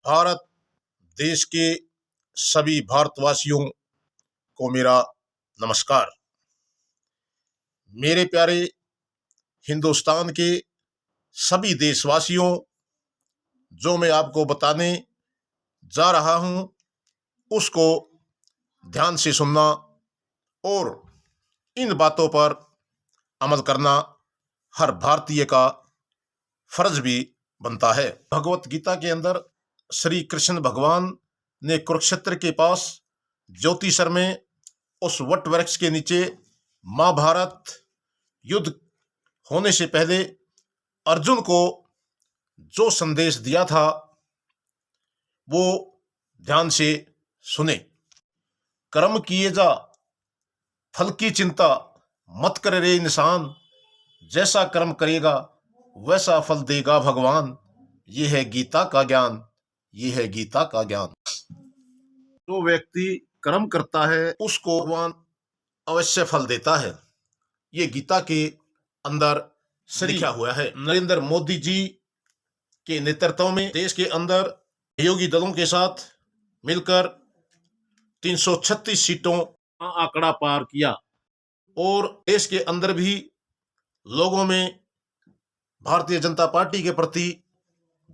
भारत देश के सभी भारतवासियों को मेरा नमस्कार। मेरे प्यारे हिंदुस्तान के सभी देशवासियों, जो मैं आपको बताने जा रहा हूं उसको ध्यान से सुनना और इन बातों पर अमल करना हर भारतीय का फर्ज भी बनता है। भगवत गीता के अंदर श्री कृष्ण भगवान ने कुरुक्षेत्र के पास ज्योतिषर में उस वट वृक्ष के नीचे महाभारत युद्ध होने से पहले अर्जुन को जो संदेश दिया था वो ध्यान से सुने। कर्म किए जा, फल की चिंता मत कर रे इंसान, जैसा कर्म करेगा वैसा फल देगा भगवान। ये है गीता का ज्ञान, ये है गीता का ज्ञान। जो व्यक्ति कर्म करता है उसको भगवान अवश्य फल देता है। ये गीता के अंदर लिखा हुआ है। नरेंद्र मोदी जी के नेतृत्व में देश के अंदर सहयोगी दलों के साथ मिलकर 336 सीटों का आंकड़ा पार किया और देश के अंदर भी लोगों में भारतीय जनता पार्टी के प्रति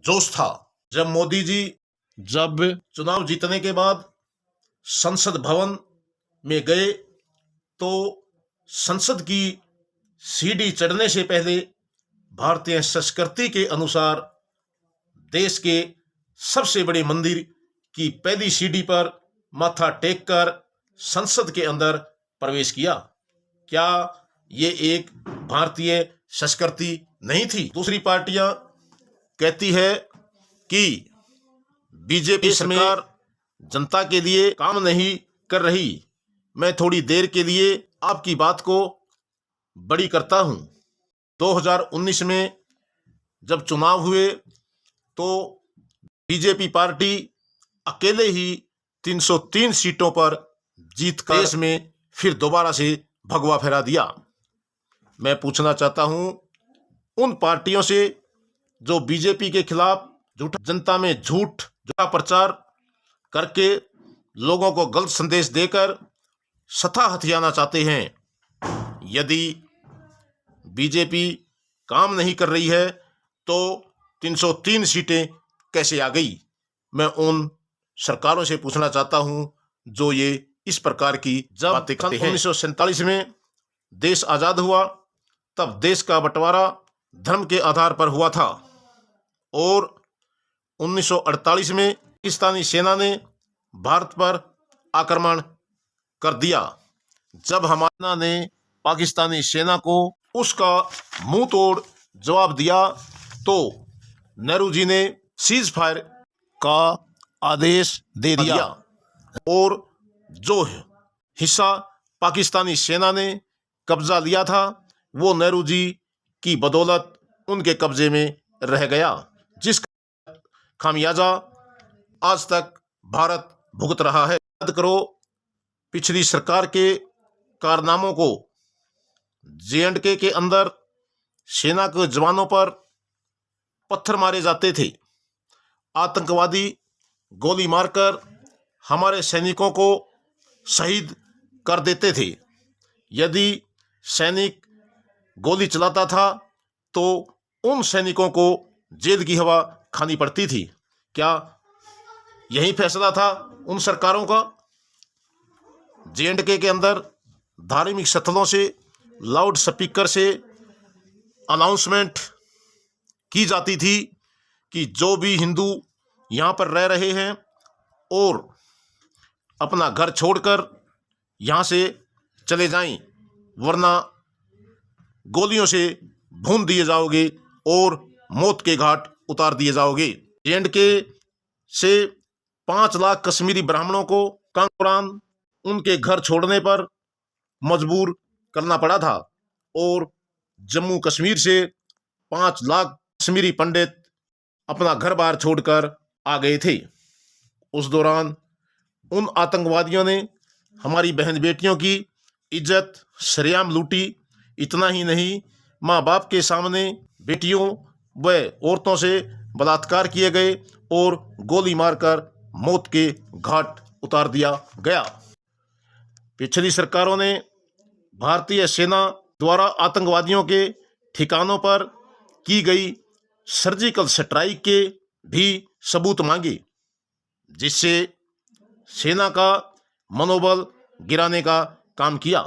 जोश था। जब मोदी जी चुनाव जीतने के बाद संसद भवन में गए तो संसद की सीढ़ी चढ़ने से पहले भारतीय संस्कृति के अनुसार देश के सबसे बड़े मंदिर की पहली सीढ़ी पर माथा टेक कर संसद के अंदर प्रवेश किया। क्या ये एक भारतीय संस्कृति नहीं थी? दूसरी पार्टियां कहती है कि बीजेपी सरकार जनता के लिए काम नहीं कर रही। मैं थोड़ी देर के लिए आपकी बात को बड़ी करता हूं। 2019 में जब चुनाव हुए तो बीजेपी पार्टी अकेले ही 303 सीटों पर जीतकर देश में फिर दोबारा से भगवा फहरा दिया। मैं पूछना चाहता हूं उन पार्टियों से जो बीजेपी के खिलाफ जनता में झूठा प्रचार करके लोगों को गलत संदेश देकर सत्ता हथियाना चाहते हैं। यदि बीजेपी काम नहीं कर रही है तो 303 सीटें कैसे आ गई? मैं उन सरकारों से पूछना चाहता हूं जो ये इस प्रकार की बातें करते हैं। 1947 में देश आजाद हुआ तब देश का बंटवारा धर्म के आधार पर हुआ था और 1948 में पाकिस्तानी सेना ने भारत पर आक्रमण कर दिया। जब हमारी सेना ने पाकिस्तानी सेना को उसका मुंह तोड़ जवाब दिया तो नेहरू जी ने सीज फायर का आदेश दे दिया और जो हिस्सा पाकिस्तानी सेना ने कब्जा लिया था वो नेहरू जी की बदौलत उनके कब्जे में रह गया, जिसका खामियाजा आज तक भारत भुगत रहा है। याद करो पिछली सरकार के कारनामों को। J&K के अंदर सेना के जवानों पर पत्थर मारे जाते थे, आतंकवादी गोली मारकर हमारे सैनिकों को शहीद कर देते थे। यदि सैनिक गोली चलाता था तो उन सैनिकों को जेल की हवा खानी पड़ती थी। क्या यही फैसला था उन सरकारों का? J&K के अंदर धार्मिक स्थलों से लाउड स्पीकर से अनाउंसमेंट की जाती थी कि जो भी हिंदू यहाँ पर रह रहे हैं और अपना घर छोड़कर यहाँ से चले जाएं, वरना गोलियों से भून दिए जाओगे और मौत के घाट उतार दिए जाओगे। J&K से 5 लाख कश्मीरी ब्राह्मणों को कांगोरान उनके घर छोड़ने पर मजबूर करना पड़ा था और जम्मू कश्मीर से 5 लाख कश्मीरी पंडित अपना घर बार छोड़कर आ गए थे। उस दौरान उन आतंकवादियों ने हमारी बहन बेटियों की इज्जत सरेआम लूटी। इतना ही नहीं, माँ बाप के सामने बेटियों व औरतों से बलात्कार किए गए और गोली मारकर मौत के घाट उतार दिया गया। पिछली सरकारों ने भारतीय सेना द्वारा आतंकवादियों के ठिकानों पर की गई सर्जिकल स्ट्राइक के भी सबूत मांगे, जिससे सेना का मनोबल गिराने का काम किया।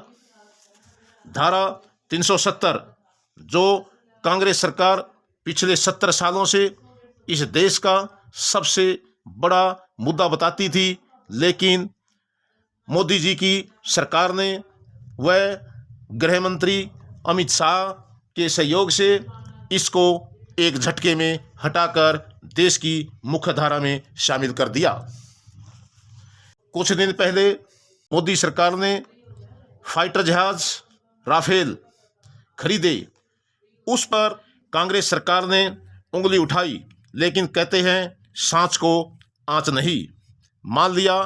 धारा 370 जो कांग्रेस सरकार पिछले 70 सालों से इस देश का सबसे बड़ा मुद्दा बताती थी, लेकिन मोदी जी की सरकार ने व गृह मंत्री अमित शाह के सहयोग से इसको एक झटके में हटाकर देश की मुख्य धारा में शामिल कर दिया। कुछ दिन पहले मोदी सरकार ने फाइटर जहाज राफेल खरीदे। उस पर कांग्रेस सरकार ने उंगली उठाई, लेकिन कहते हैं सांच को आंच नहीं। मान लिया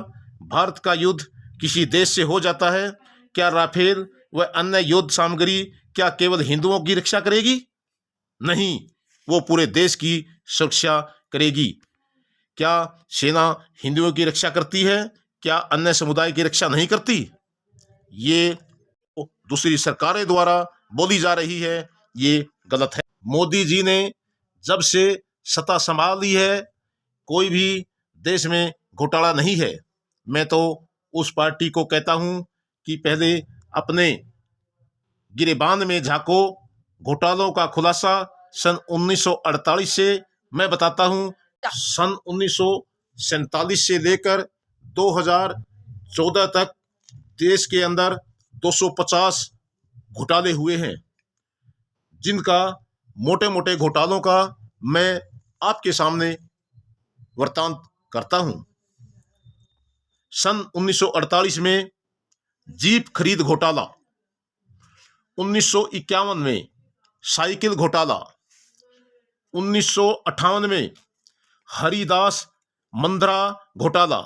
भारत का युद्ध किसी देश से हो जाता है, क्या राफेल व अन्य युद्ध सामग्री क्या केवल हिंदुओं की रक्षा करेगी? नहीं, वो पूरे देश की सुरक्षा करेगी। क्या सेना हिंदुओं की रक्षा करती है? क्या अन्य समुदाय की रक्षा नहीं करती? ये दूसरी सरकारें द्वारा बोली जा रही है, ये गलत है। मोदी जी ने जब से सत्ता संभाली है, कोई भी देश में घोटाला नहीं है। मैं तो उस पार्टी को कहता हूं कि पहले अपने गिरेबान में झांको। घोटालों का खुलासा सन 1948 से मैं बताता हूं, सन 1947 से लेकर 2014 तक देश के अंदर 250 घोटाले हुए हैं, जिनका मोटे मोटे घोटालों का मैं आपके सामने वृत्तांत करता हूं। सन 1948 में जीप खरीद घोटाला, 1951 में साइकिल घोटाला, 1958 में हरिदास मंद्रा घोटाला,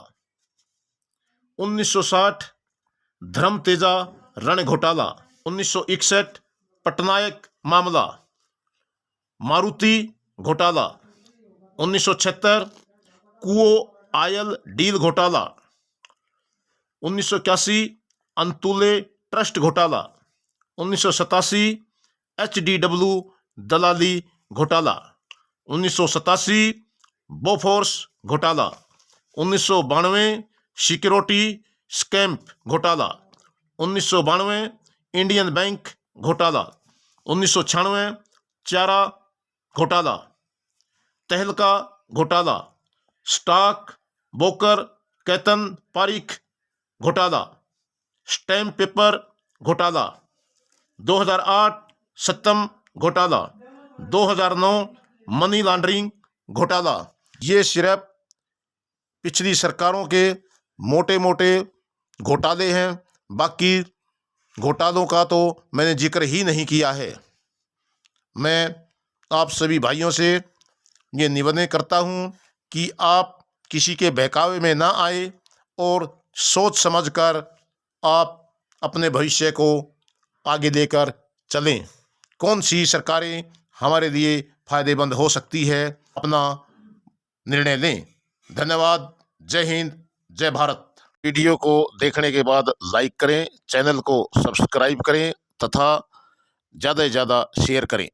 1960 धर्म तेजा रण घोटाला, 1961 पटनायक मामला, मारुति घोटाला, 1976 कुओ आयल डील घोटाला, 1981 अंतुले ट्रस्ट घोटाला, 1987 HDW दलाली घोटाला, 1987 बोफोर्स घोटाला, 1992 सिक्योरिटी स्कैम घोटाला, 1992 इंडियन बैंक घोटाला, 1996 चारा घोटाला, तहलका घोटाला, स्टॉक ब्रोकर केतन पारिख घोटाला, स्टैम्प पेपर घोटाला, 2008 सत्तम घोटाला, 2009 मनी लॉन्ड्रिंग घोटाला। ये सिर्फ पिछली सरकारों के मोटे मोटे घोटाले हैं, बाकी घोटालों का तो मैंने जिक्र ही नहीं किया है। मैं आप सभी भाइयों से ये निवेदन करता हूँ कि आप किसी के बहकावे में ना आए और सोच समझकर आप अपने भविष्य को आगे लेकर चलें। कौन सी सरकारें हमारे लिए फायदेमंद हो सकती है, अपना निर्णय लें। धन्यवाद। जय हिंद, जय भारत। वीडियो को देखने के बाद लाइक करें, चैनल को सब्सक्राइब करें तथा ज़्यादा से ज़्यादा शेयर करें।